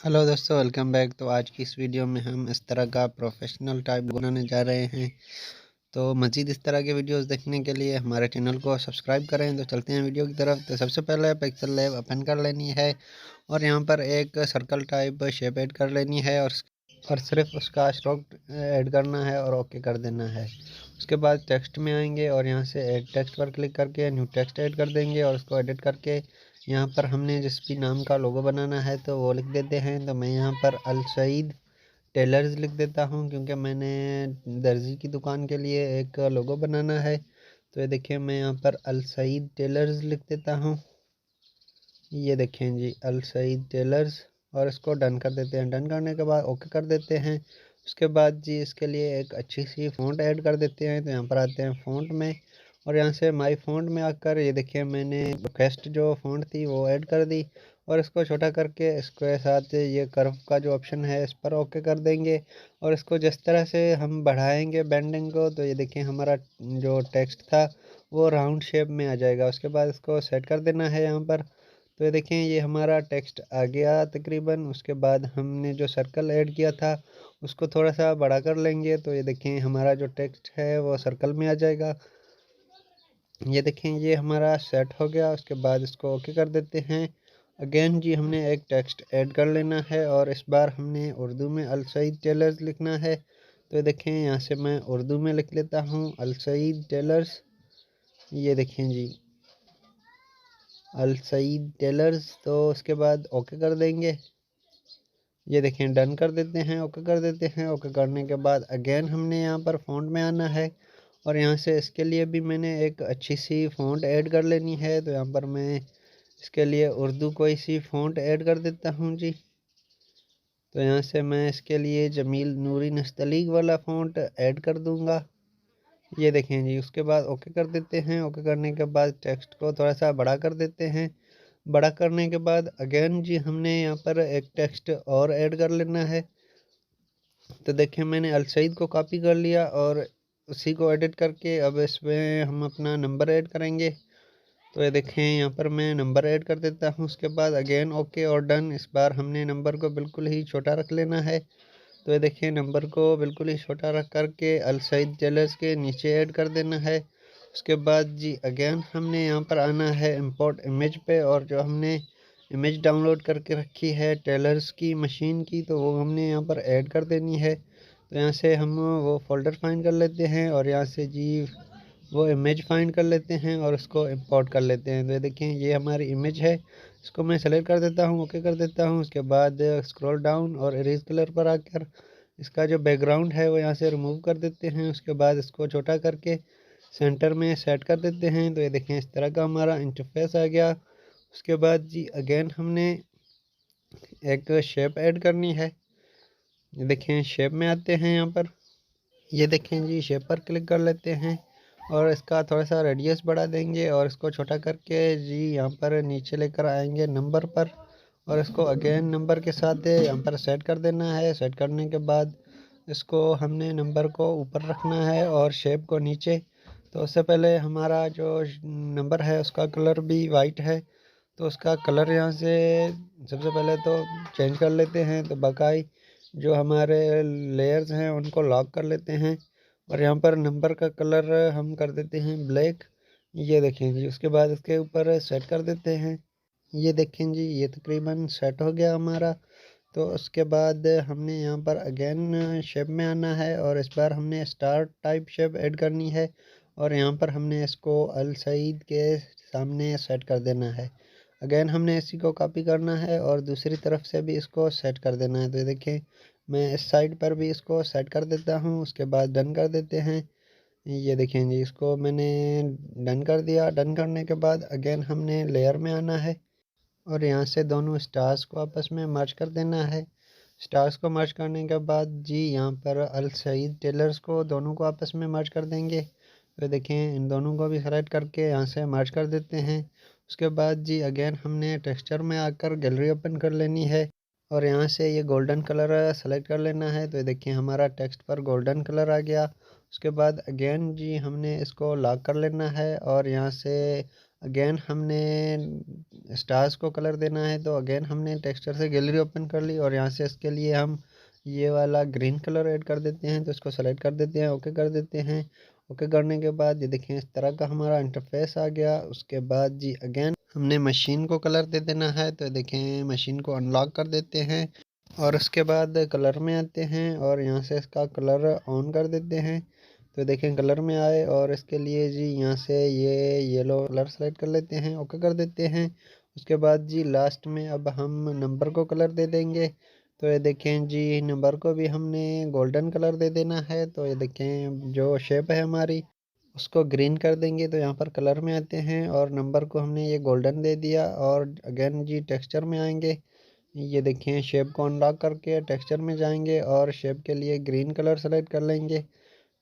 Hello दोस्तों, welcome back. तो आज की इस वीडियो में हम इस तरह का प्रोफेशनल टाइप बनाने जा रहे हैं। तो मज़ीद इस तरह के वीडियोस देखने के लिए हमारे चैनल को सब्सक्राइब करें। तो चलते हैं वीडियो की तरफ। तो सबसे पहले पिक्सल लैब ओपन कर लेनी है और यहाँ पर एक सर्कल टाइप शेप ऐड कर लेनी है और सिर्फ उसका स्ट्रोक ऐड करना है और ओके कर देना है। उसके बाद टेक्स्ट में आएंगे और यहाँ से ऐड टेक्स्ट पर क्लिक करके न्यू टेक्स्ट ऐड कर देंगे और उसको एडिट करके यहाँ पर हमने जिस भी नाम का लोगो बनाना है तो वो लिख देते हैं। तो मैं यहाँ पर अल सईद टेलर्स लिख देता हूँ क्योंकि मैंने दर्जी की दुकान के लिए एक लोगो बनाना है। तो ये देखिए, मैं यहाँ पर अल सईद टेलर्स लिख देता हूँ। ये देखें जी, अल सईद टेलर्स, और इसको डन कर देते हैं। डन करने के बाद ओके कर देते हैं। उसके बाद जी इसके लिए एक अच्छी सी फ़ॉन्ट ऐड कर देते हैं। तो यहाँ पर आते हैं फ़ॉन्ट में और यहाँ से माई फ़ॉन्ट में आकर ये देखिए, मैंने रिक्वेस्ट जो फ़ॉन्ट थी वो ऐड कर दी और इसको छोटा करके इसके साथ ये कर्व का जो ऑप्शन है इस पर ओके कर देंगे। और इसको जिस तरह से हम बढ़ाएंगे बेंडिंग को, तो ये देखिए हमारा जो टेक्स्ट था वो राउंड शेप में आ जाएगा। उसके बाद इसको सेट कर देना है यहाँ पर। तो ये देखें, ये हमारा टेक्स्ट आ गया तकरीबन। उसके बाद हमने जो सर्कल ऐड किया था उसको थोड़ा सा बड़ा कर लेंगे। तो ये देखें, हमारा जो टेक्स्ट है वो सर्कल में आ जाएगा। ये देखें, ये हमारा सेट हो गया। उसके बाद इसको ओके कर देते हैं। अगेन जी हमने एक टेक्स्ट ऐड कर लेना है और इस बार हमने उर्दू में अल सईद टेलर्स लिखना है। तो ये देखें, यहाँ से मैं उर्दू में लिख लेता हूँ अल सईद टेलर्स। ये देखें जी, अल सईद टेलर्स। तो उसके बाद ओके कर देंगे। ये देखें, डन कर देते हैं, ओके कर देते हैं। ओके करने के बाद अगेन हमने यहाँ पर फ़ॉन्ट में आना है और यहाँ से इसके लिए भी मैंने एक अच्छी सी फ़ॉन्ट ऐड कर लेनी है। तो यहाँ पर मैं इसके लिए उर्दू कोई सी फ़ॉन्ट ऐड कर देता हूँ जी। तो यहाँ से मैं इसके लिए जमील नूरी नस्तलीक वाला फ़ॉन्ट ऐड कर दूँगा। ये देखें जी, उसके बाद ओके कर देते हैं। ओके करने के बाद टेक्स्ट को थोड़ा सा बड़ा कर देते हैं। बड़ा करने के बाद अगेन जी हमने यहाँ पर एक टेक्स्ट और ऐड कर लेना है। तो देखिए, मैंने अल सईद को कॉपी कर लिया और उसी को एडिट करके अब इसमें हम अपना नंबर ऐड करेंगे। तो ये देखें, यहाँ पर मैं नंबर ऐड कर देता हूँ। उसके बाद अगेन ओके और डन। इस बार हमने नंबर को बिल्कुल ही छोटा रख लेना है। तो ये देखिए, नंबर को बिल्कुल ही छोटा रख करके अल सईद टेलर्स के नीचे ऐड कर देना है। उसके बाद जी अगेन हमने यहाँ पर आना है इंपोर्ट इमेज पे, और जो हमने इमेज डाउनलोड करके रखी है टेलर्स की मशीन की, तो वो हमने यहाँ पर ऐड कर देनी है। तो यहाँ से हम वो फ़ोल्डर फाइंड कर लेते हैं और यहाँ से जी वो इमेज फाइंड कर लेते हैं और उसको इंपोर्ट कर लेते हैं। तो ये देखें, ये हमारी इमेज है। इसको मैं सेलेक्ट कर देता हूँ, ओके कर देता हूँ। उसके बाद स्क्रॉल डाउन और इरेज कलर पर आकर इसका जो बैकग्राउंड है वो यहाँ से रिमूव कर देते हैं। उसके बाद इसको छोटा करके सेंटर में सेट कर देते हैं। तो ये देखें, इस तरह का हमारा इंटरफेस आ गया। उसके बाद जी अगेन हमने एक शेप ऐड करनी है। ये देखें, शेप में आते हैं यहाँ पर। ये देखें जी, शेप पर क्लिक कर लेते हैं और इसका थोड़ा सा रेडियस बढ़ा देंगे और इसको छोटा करके जी यहाँ पर नीचे लेकर आएंगे नंबर पर, और इसको अगेन नंबर के साथ यहाँ पर सेट कर देना है। सेट करने के बाद इसको हमने नंबर को ऊपर रखना है और शेप को नीचे। तो उससे पहले हमारा जो नंबर है उसका कलर भी वाइट है, तो उसका कलर यहाँ से सबसे पहले तो चेंज कर लेते हैं। तो बकाई जो हमारे लेयर्स हैं उनको लॉक कर लेते हैं और यहाँ पर नंबर का कलर हम कर देते हैं ब्लैक। ये देखें जी, उसके बाद इसके ऊपर सेट कर देते हैं। ये देखें जी, ये तकरीबन सेट हो गया हमारा। तो उसके बाद हमने यहाँ पर अगेन शेप में आना है और इस बार हमने स्टार टाइप शेप ऐड करनी है और यहाँ पर हमने इसको अल सईद के सामने सेट कर देना है। अगेन हमने इसी को कॉपी करना है और दूसरी तरफ से भी इसको सेट कर देना है। तो देखें, मैं इस साइड पर भी इसको सेट कर देता हूँ। उसके बाद डन कर देते हैं। ये देखें जी, इसको मैंने डन कर दिया। डन करने के बाद अगेन हमने लेयर में आना है और यहाँ से दोनों स्टार्स को आपस में मर्ज कर देना है। स्टार्स को मर्ज करने के बाद जी यहाँ पर अल सईद टेलर्स को दोनों को आपस में मर्ज कर देंगे। तो देखें, इन दोनों को भी सेलेक्ट करके यहाँ से मर्ज कर देते हैं। उसके बाद जी अगेन हमने टेक्सचर में आकर गैलरी ओपन कर लेनी है और यहाँ से ये गोल्डन कलर सेलेक्ट कर लेना है। तो देखिए, हमारा टेक्स्ट पर गोल्डन कलर आ गया। उसके बाद अगेन जी हमने इसको लॉक कर लेना है और यहाँ से अगेन हमने स्टार्स को कलर देना है, तो अगेन हमने टेक्सचर से गैलरी ओपन कर ली और यहाँ से इसके लिए हम ये वाला ग्रीन कलर ऐड कर देते हैं। तो इसको सेलेक्ट कर देते हैं, ओके कर देते हैं। ओके करने के बाद ये देखें इस तरह का हमारा इंटरफेस आ गया। उसके बाद जी अगेन हमने मशीन को कलर दे देना है, तो देखें मशीन को अनलॉक कर देते हैं और उसके बाद कलर में आते हैं और यहाँ से इसका कलर ऑन कर देते हैं। तो देखें कलर में आए और इसके लिए जी यहाँ से ये येलो कलर सेलेक्ट कर लेते हैं, ओके कर देते हैं। उसके बाद जी लास्ट में अब हम नंबर को कलर दे देंगे। तो ये देखें जी नंबर को भी हमने गोल्डन कलर दे देना है। तो ये देखें जो शेप है हमारी उसको ग्रीन कर देंगे। तो यहाँ पर कलर में आते हैं और नंबर को हमने ये गोल्डन दे दिया और अगेन जी टेक्सचर में आएंगे। ये देखें शेप को अनलॉक करके टेक्सचर में जाएंगे और शेप के लिए ग्रीन कलर सेलेक्ट कर लेंगे।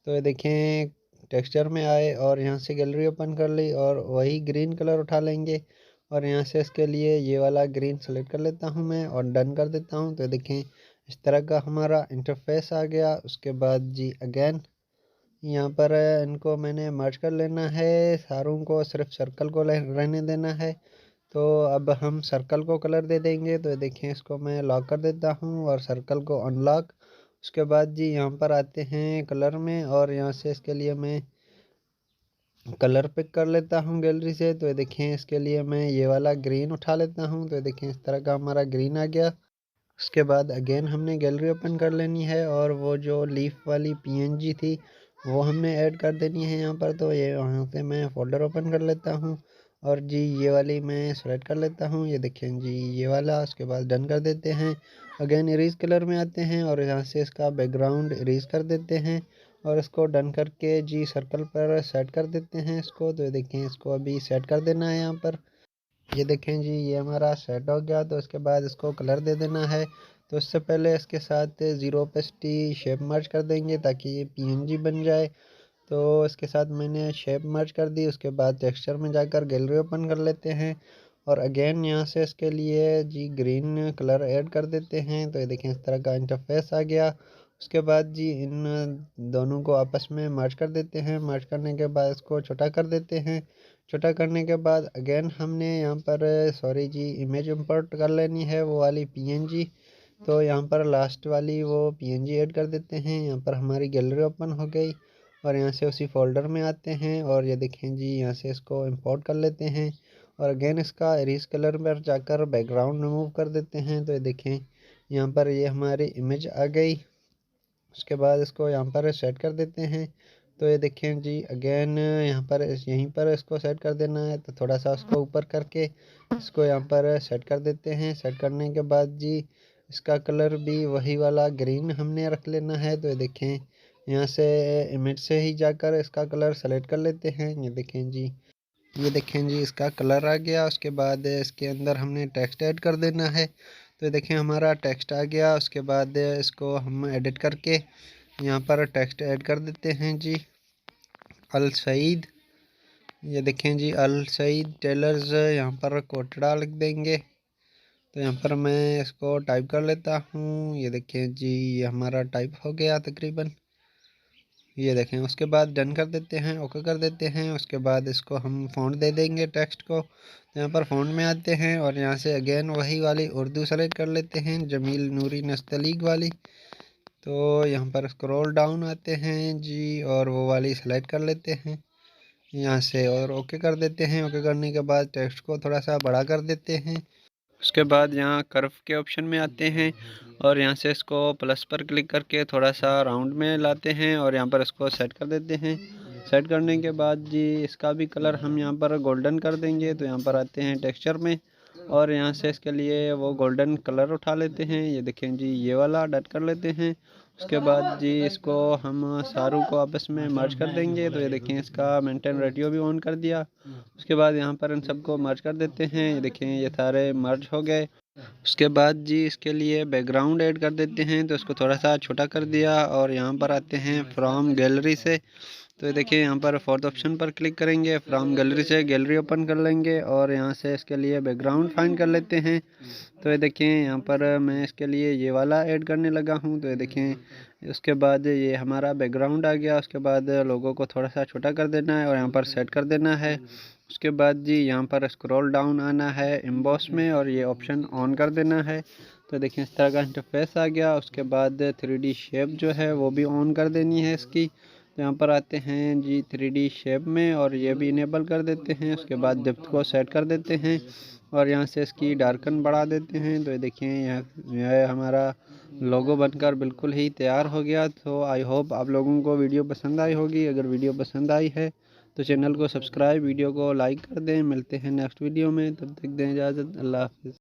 तो ये देखें टेक्सचर में आए और यहाँ से गैलरी ओपन कर ली और वही ग्रीन कलर उठा लेंगे और यहाँ से इसके लिए ये वाला ग्रीन सेलेक्ट कर लेता हूँ मैं और डन कर देता हूँ। तो देखें इस तरह का हमारा इंटरफेस आ गया। उसके बाद जी अगेन यहाँ पर इनको मैंने मर्ज कर लेना है, सारों को सिर्फ सर्कल को रहने देना है। तो अब हम सर्कल को कलर दे देंगे। तो देखें इसको मैं लॉक कर देता हूँ और सर्कल को अनलॉक। उसके बाद जी यहाँ पर आते हैं कलर में और यहाँ से इसके लिए मैं कलर पिक कर लेता हूँ गैलरी से। तो देखें इसके लिए मैं ये वाला ग्रीन उठा लेता हूँ। तो देखें इस तरह का हमारा ग्रीन आ गया। उसके बाद अगेन हमने गैलरी ओपन कर लेनी है और वो जो लीफ वाली पीएनजी थी वो हमने ऐड कर देनी है यहाँ पर। तो ये वहाँ से मैं फ़ोल्डर ओपन कर लेता हूँ और जी ये वाली मैं सेलेक्ट कर लेता हूँ। ये देखें जी ये वाला। उसके बाद डन कर देते हैं। अगेन इरेज कलर में आते हैं और यहाँ से इसका बैकग्राउंड इरेज कर देते हैं और इसको डन करके जी सर्कल पर सेट कर देते हैं इसको। तो ये देखें इसको अभी सेट कर देना है यहाँ पर। ये देखें जी ये हमारा सेट हो गया। तो इसके बाद इसको कलर दे देना है। तो इससे पहले इसके साथ ज़ीरो ओपेसिटी शेप मर्ज कर देंगे ताकि ये पीएनजी बन जाए। तो इसके साथ मैंने शेप मर्ज कर दी। उसके बाद टेक्सचर में जाकर गैलरी ओपन कर लेते हैं और अगेन यहाँ से इसके लिए जी ग्रीन कलर ऐड कर देते हैं। तो ये देखें इस तरह का इंटरफेस आ गया। उसके बाद जी इन दोनों को आपस में मर्ज कर देते हैं। मर्ज करने के बाद इसको छोटा कर देते हैं। छोटा करने के बाद अगेन हमने यहाँ पर सॉरी जी इमेज इंपोर्ट कर लेनी है, वो वाली पीएनजी। तो यहाँ पर लास्ट वाली वो पीएनजी ऐड कर देते हैं। यहाँ पर हमारी गैलरी ओपन हो गई और यहाँ से उसी फोल्डर में आते हैं और ये देखें जी यहाँ से इसको इंपोर्ट कर लेते हैं और अगेन इसका इरेज कलर पर जाकर बैकग्राउंड रिमूव कर देते हैं। तो ये देखें यहाँ पर ये हमारी इमेज आ गई। उसके बाद इसको यहाँ पर सेट कर देते हैं। तो ये देखें जी अगेन यहाँ पर यहीं पर इसको सेट कर देना है। तो थोड़ा सा उसको ऊपर करके इसको यहाँ पर सेट कर देते हैं। सेट करने के बाद जी इसका कलर भी वही वाला ग्रीन हमने रख लेना है। तो ये देखें यहाँ से इमेज से ही जाकर इसका कलर सेलेक्ट कर लेते हैं। ये देखें जी ये देखें जी इसका कलर आ गया। उसके बाद इसके अंदर हमने टेक्स्ट ऐड कर देना है। तो ये देखें हमारा टेक्स्ट आ गया। उसके बाद इसको हम एडिट करके यहाँ पर टेक्स्ट ऐड कर देते हैं जी अल सईद। ये देखें जी अल सईद टेलर्स, यहाँ पर कोटड़ा लिख देंगे। तो यहाँ पर मैं इसको टाइप कर लेता हूँ। ये देखें जी ये हमारा टाइप हो गया तकरीबन। ये देखें उसके बाद डन कर देते हैं, ओके कर देते हैं। उसके बाद इसको हम फ़ॉन्ट दे देंगे टेक्स्ट को। तो यहाँ पर फ़ॉन्ट में आते हैं और यहाँ से अगेन वही वाली उर्दू सेलेक्ट कर लेते हैं, जमील नूरी नस्तलीग वाली। तो यहाँ पर स्क्रॉल डाउन आते हैं जी और वो वाली सेलेक्ट कर लेते हैं यहाँ से और ओके कर देते हैं। ओके करने के बाद टेक्स्ट को थोड़ा सा बड़ा कर देते हैं। उसके बाद यहाँ कर्व के ऑप्शन में आते हैं और यहाँ से इसको प्लस पर क्लिक करके थोड़ा सा राउंड में लाते हैं और यहाँ पर इसको सेट कर देते हैं। सेट करने के बाद जी इसका भी कलर हम यहाँ पर गोल्डन कर देंगे। तो यहाँ पर आते हैं टेक्सचर में और यहाँ से इसके लिए वो गोल्डन कलर उठा लेते हैं। ये देखें जी ये वाला डट कर लेते हैं। उसके बाद जी इसको हम सारों को आपस में मर्ज कर देंगे। तो ये देखें इसका मेंटेन रेडियो भी ऑन कर दिया। उसके बाद यहाँ पर इन सबको मर्ज कर देते हैं। ये देखें ये सारे मर्ज हो गए। उसके बाद जी इसके लिए बैकग्राउंड ऐड कर देते हैं। तो इसको थोड़ा सा छोटा कर दिया और यहाँ पर आते हैं फ्रॉम गैलरी से। तो ये देखिए यहाँ पर फोर्थ ऑप्शन पर क्लिक करेंगे, फ्रॉम गैलरी से गैलरी ओपन कर लेंगे और यहाँ से इसके लिए बैकग्राउंड फाइंड कर लेते हैं। तो ये देखें यहाँ पर मैं इसके लिए ये वाला ऐड करने लगा हूँ। तो ये देखें उसके बाद ये हमारा बैकग्राउंड आ गया। उसके बाद लोगों को थोड़ा सा छोटा कर देना है और यहाँ पर सेट कर देना है। उसके बाद जी यहाँ पर स्क्रॉल डाउन आना है एम्बॉस में और ये ऑप्शन ऑन कर देना है। तो देखिए इस तरह का इंटरफेस आ गया। उसके बाद 3D शेप जो है वो भी ऑन कर देनी है इसकी। तो यहाँ पर आते हैं जी 3D शेप में और ये भी इनेबल कर देते हैं। उसके बाद डेप्थ को सेट कर देते हैं और यहाँ से इसकी डार्कन बढ़ा देते हैं। तो ये देखिए यह हमारा लोगो बनकर बिल्कुल ही तैयार हो गया। तो आई होप आप लोगों को वीडियो पसंद आई होगी। अगर वीडियो पसंद आई है तो चैनल को सब्सक्राइब, वीडियो को लाइक कर दें। मिलते हैं नेक्स्ट वीडियो में, तब तक दें इजाज़त। अल्लाह हाफ़िज़।